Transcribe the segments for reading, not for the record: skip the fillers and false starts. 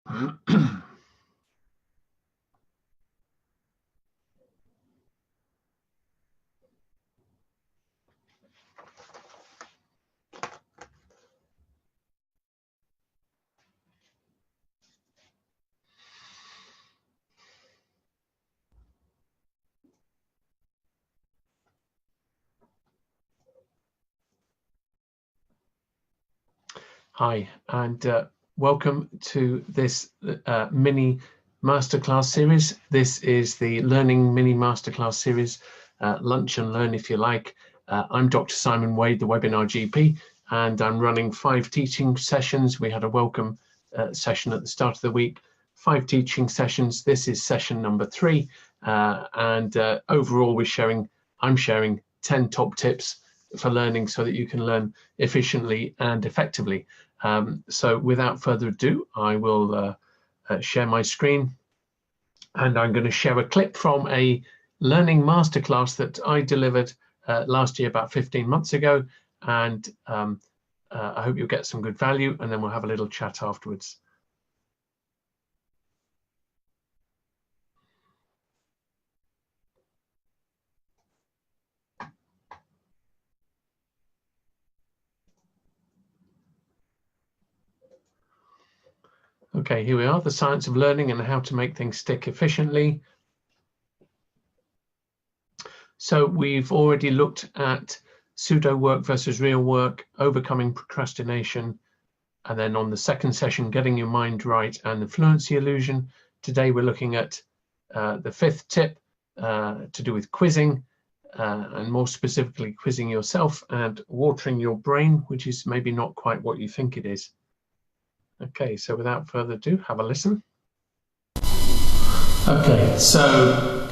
Hi, and welcome to this mini masterclass series. This is the Learning Mini Masterclass series, Lunch and Learn if you like. I'm Dr. Simon Wade, the Webinar GP, and I'm running 5 teaching sessions. We had a welcome session at the start of the week, 5 teaching sessions. This is session number 3, and overall I'm sharing 10 top tips for learning so that you can learn efficiently and effectively. So without further ado, I will share my screen, and I'm going to share a clip from a learning masterclass that I delivered last year, about 15 months ago, and I hope you'll get some good value, and then we'll have a little chat afterwards. Okay, here we are, the science of learning and how to make things stick efficiently. So we've already looked at pseudo work versus real work, overcoming procrastination, and then on the second session, getting your mind right and the fluency illusion. Today we're looking at the 5th tip to do with quizzing, and more specifically quizzing yourself and watering your brain, which is maybe not quite what you think it is. Okay, so without further ado, have a listen. Okay, so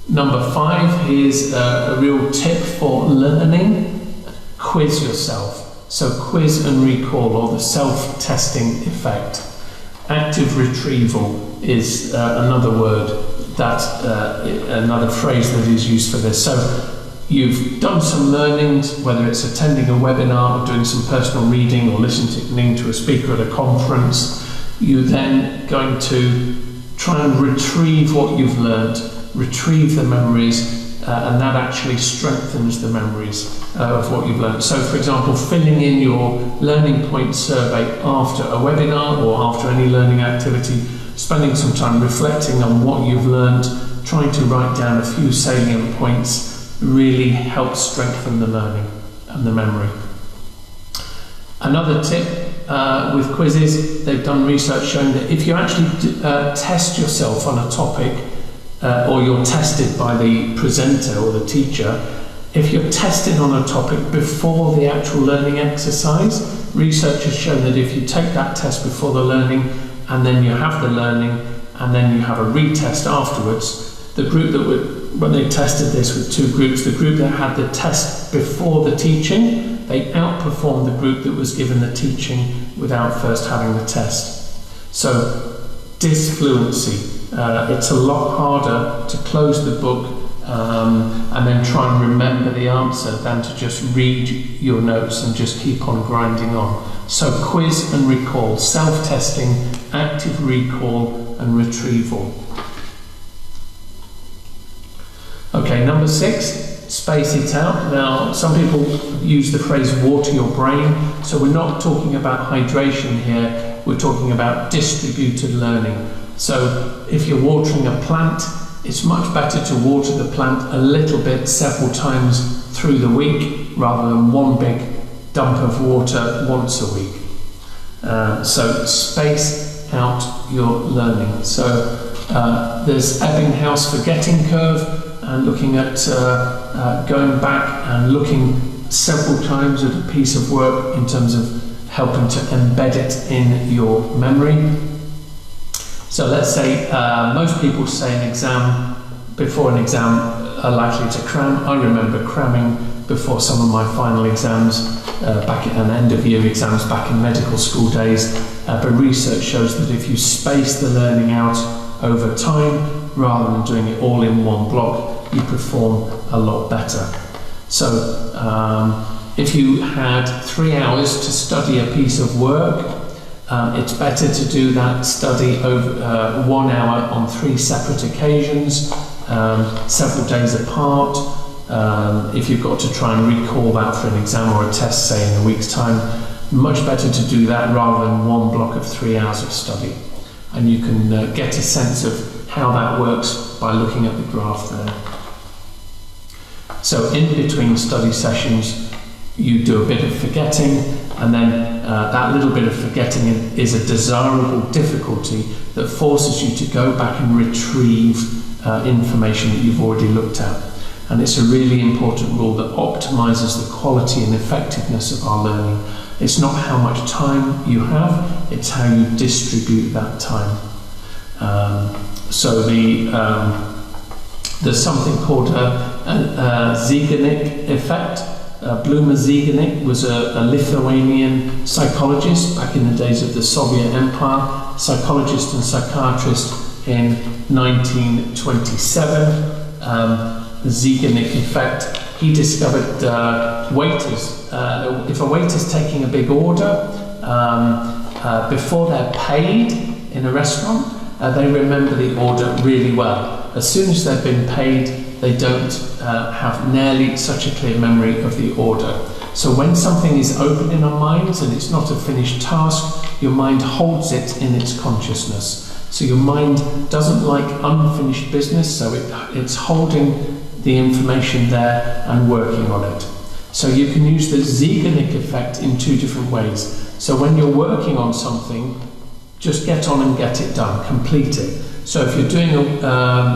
number 5 is a real tip for learning. Quiz yourself. So quiz and recall, or the self-testing effect. Active retrieval is another word, another phrase that is used for this. So you've done some learnings, whether it's attending a webinar or doing some personal reading or listening to a speaker at a conference. You're then going to try and retrieve what you've learned, retrieve the memories, and that actually strengthens the memories of what you've learned. So for example, filling in your learning points survey after a webinar or after any learning activity, spending some time reflecting on what you've learned, trying to write down a few salient points, really helps strengthen the learning and the memory. Another tip with quizzes, they've done research showing that if you actually test yourself on a topic, or you're tested by the presenter or the teacher, if you're tested on a topic before the actual learning exercise, research has shown that if you take that test before the learning and then you have the learning and then you have a retest afterwards, the group that when they tested this with 2 groups, the group that had the test before the teaching, they outperformed the group that was given the teaching without first having the test. So disfluency, it's a lot harder to close the book and then try and remember the answer than to just read your notes and just keep on grinding on. So quiz and recall, self-testing, active recall and retrieval. Okay, number 6, space it out. Now, some people use the phrase water your brain. So we're not talking about hydration here, we're talking about distributed learning. So if you're watering a plant, it's much better to water the plant a little bit several times through the week rather than one big dump of water once a week. So space out your learning. So there's Ebbinghaus forgetting curve, and looking at going back and looking several times at a piece of work in terms of helping to embed it in your memory. So let's say most people say before an exam are likely to cram. I remember cramming before some of my final exams, back at an end of year exams back in medical school days, but research shows that if you space the learning out over time rather than doing it all in one block, you perform a lot better. So if you had 3 hours to study a piece of work, It's better to do that study over 1 hour on 3 separate occasions, several days apart. If you've got to try and recall that for an exam or a test, say in a week's time, much better to do that rather than one block of 3 hours of study. And you can get a sense of how that works by looking at the graph there. So in between study sessions, you do a bit of forgetting, and then that little bit of forgetting is a desirable difficulty that forces you to go back and retrieve information that you've already looked at. And it's a really important rule that optimizes the quality and effectiveness of our learning. It's not how much time you have, it's how you distribute that time. So there's something called a Zeigarnik effect. Bluma Zeigarnik was a Lithuanian psychologist back in the days of the Soviet Empire, psychologist and psychiatrist in 1927. The Zeigarnik effect. He discovered waiters. If a waiter's taking a big order, before they're paid in a restaurant, they remember the order really well. As soon as they've been paid, they don't have nearly such a clear memory of the order. So when something is open in our minds and it's not a finished task, your mind holds it in its consciousness. So your mind doesn't like unfinished business, so it's holding the information there and working on it. So you can use the Zeigarnik effect in 2 different ways. So when you're working on something, just get on and get it done, complete it. So if you're doing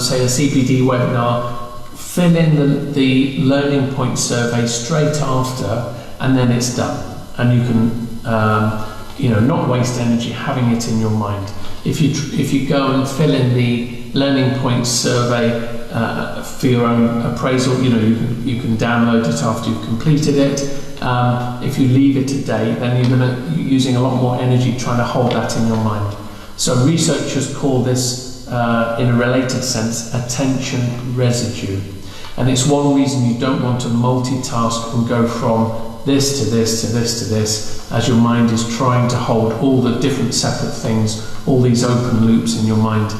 say a CPD webinar, fill in the learning point survey straight after, and then it's done. And you can not waste energy having it in your mind. If you go and fill in the learning points survey for your own appraisal, you can download it after you've completed it. If you leave it a day, then you're using a lot more energy trying to hold that in your mind. So researchers call this, in a related sense, attention residue. And it's one reason you don't want to multitask and go from this to this to this to this, as your mind is trying to hold all the different separate things, all these open loops in your mind.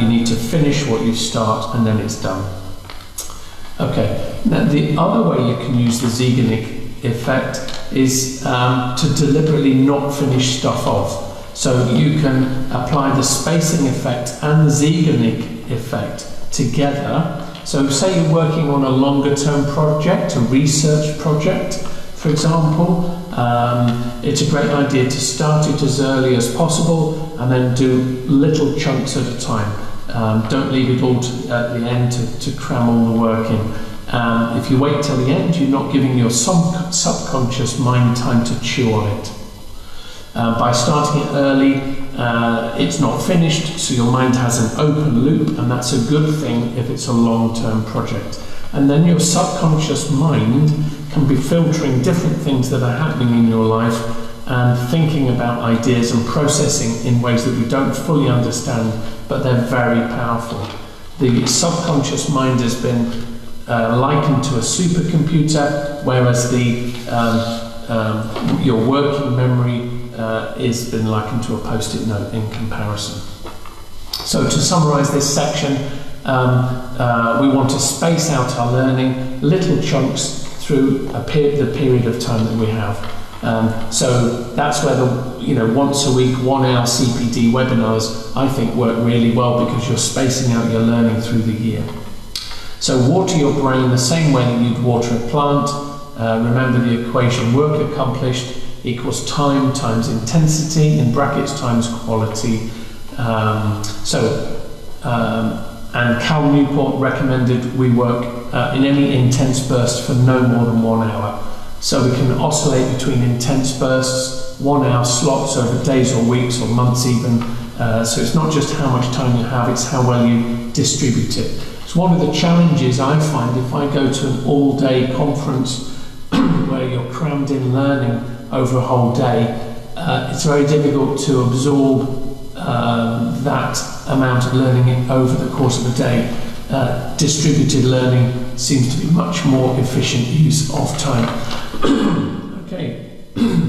You need to finish what you start, and then it's done. Okay, now the other way you can use the Zeigarnik effect is to deliberately not finish stuff off. So you can apply the spacing effect and the Zeigarnik effect together. So say you're working on a longer term project, a research project, for example, it's a great idea to start it as early as possible and then do little chunks at a time. Don't leave it all at the end to cram all the work in. If you wait till the end, you're not giving your subconscious mind time to chew on it. By starting it early, it's not finished, so your mind has an open loop, and that's a good thing if it's a long-term project. And then your subconscious mind can be filtering different things that are happening in your life and thinking about ideas and processing in ways that we don't fully understand, but they're very powerful. The subconscious mind has been likened to a supercomputer, whereas your working memory has been likened to a post-it note in comparison. So to summarize this section, we want to space out our learning, little chunks through the period of time that we have. So that's where the once a week 1 hour CPD webinars I think work really well, because you're spacing out your learning through the year. So water your brain the same way that you'd water a plant. Remember the equation: work accomplished equals time times intensity, in brackets times quality. And Cal Newport recommended we work in any intense burst for no more than 1 hour. So we can oscillate between intense bursts, 1 hour slots over days or weeks or months even. So it's not just how much time you have, it's how well you distribute it. It's one of the challenges I find if I go to an all-day conference where you're crammed in learning over a whole day. It's very difficult to absorb that amount of learning over the course of a day. Distributed learning seems to be much more efficient use of time. Okay,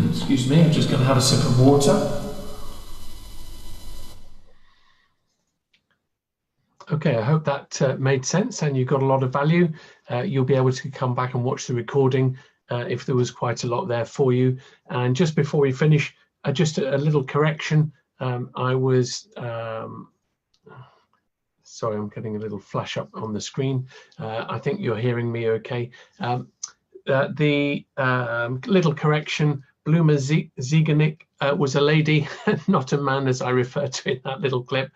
excuse me, I'm just going to have a sip of water. Okay, I hope that made sense and you got a lot of value. You'll be able to come back and watch the recording if there was quite a lot there for you. And just before we finish, just a little correction. I was, sorry, I'm getting a little flash up on the screen. I think you're hearing me okay. The little correction, Bluma Ziegenig was a lady, not a man as I referred to in that little clip.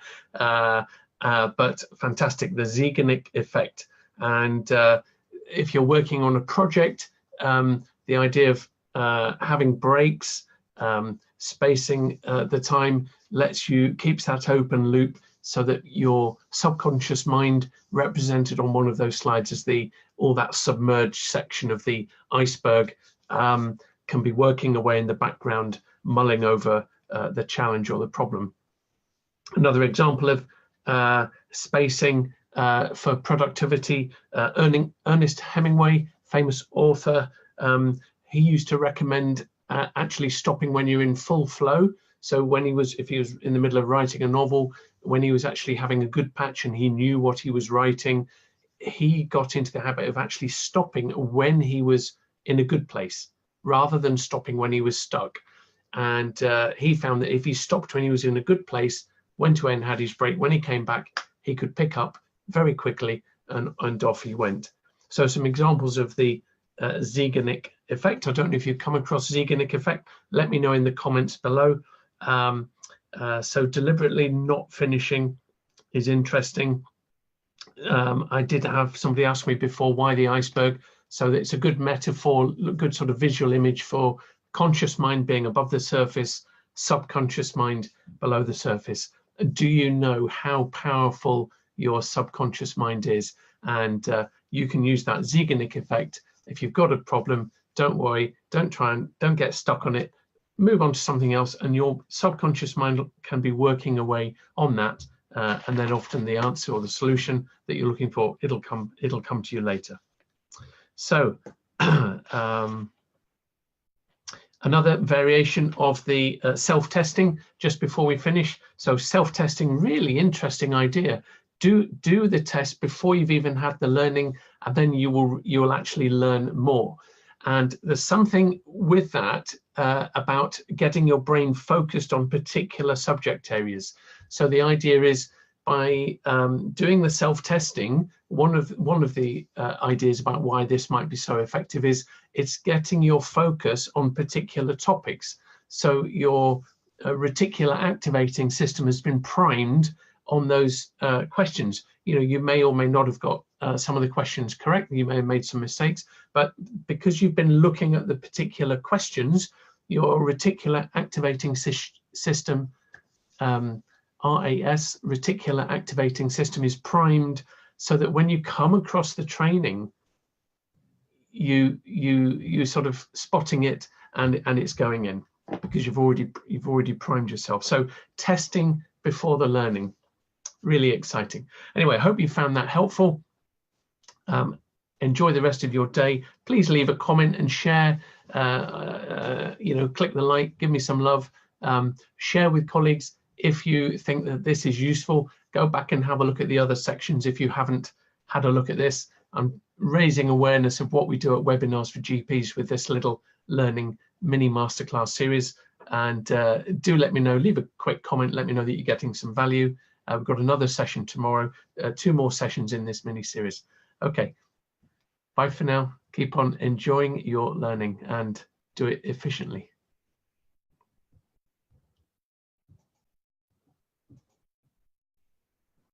But fantastic, the Ziegenig effect. And if you're working on a project, the idea of having breaks, spacing the time keeps that open loop so that your subconscious mind, represented on one of those slides as all that submerged section of the iceberg, can be working away in the background, mulling over the challenge or the problem. Another example of spacing for productivity, Ernest Hemingway, famous author, he used to recommend actually stopping when you're in full flow. So if he was in the middle of writing a novel, when he was actually having a good patch and he knew what he was writing, he got into the habit of actually stopping when he was in a good place, rather than stopping when he was stuck. And he found that if he stopped when he was in a good place, went away and had his break, when he came back, he could pick up very quickly and off he went. So some examples of the Ziegenig effect. I don't know if you've come across Ziegenig effect. Let me know in the comments below. So deliberately not finishing is interesting. I did have somebody ask me before, why the iceberg? So it's a good metaphor, good sort of visual image for conscious mind being above the surface, subconscious mind below the surface. Do you know how powerful your subconscious mind is? And you can use that Ziegenig effect. If you've got a problem, don't worry, don't get stuck on it. Move on to something else, and your subconscious mind can be working away on that. And then often the answer or the solution that you're looking for, it'll come to you later. So another variation of the self-testing, just before we finish. So self-testing, really interesting idea. Do the test before you've even had the learning, and then you will actually learn more. And there's something with that about getting your brain focused on particular subject areas. So the idea is, by doing the self-testing, one of the ideas about why this might be so effective is it's getting your focus on particular topics. So your reticular activating system has been primed on those questions. You know, you may or may not have got some of the questions correct. You may have made some mistakes, but because you've been looking at the particular questions, your reticular activating system, RAS, reticular activating system, is primed so that when you come across the training, you sort of spotting it and it's going in, because you've already primed yourself. So testing before the learning, really exciting. Anyway, I hope you found that helpful. Enjoy the rest of your day. Please leave a comment and share. You know, click the like, give me some love. Share with colleagues. If you think that this is useful, go back and have a look at the other sections if you haven't had a look at this. I'm raising awareness of what we do at Webinars for GPs with this little learning mini masterclass series. And do let me know, leave a quick comment, let me know that you're getting some value. We've got another session tomorrow, 2 more sessions in this mini series. Okay, bye for now. Keep on enjoying your learning and do it efficiently.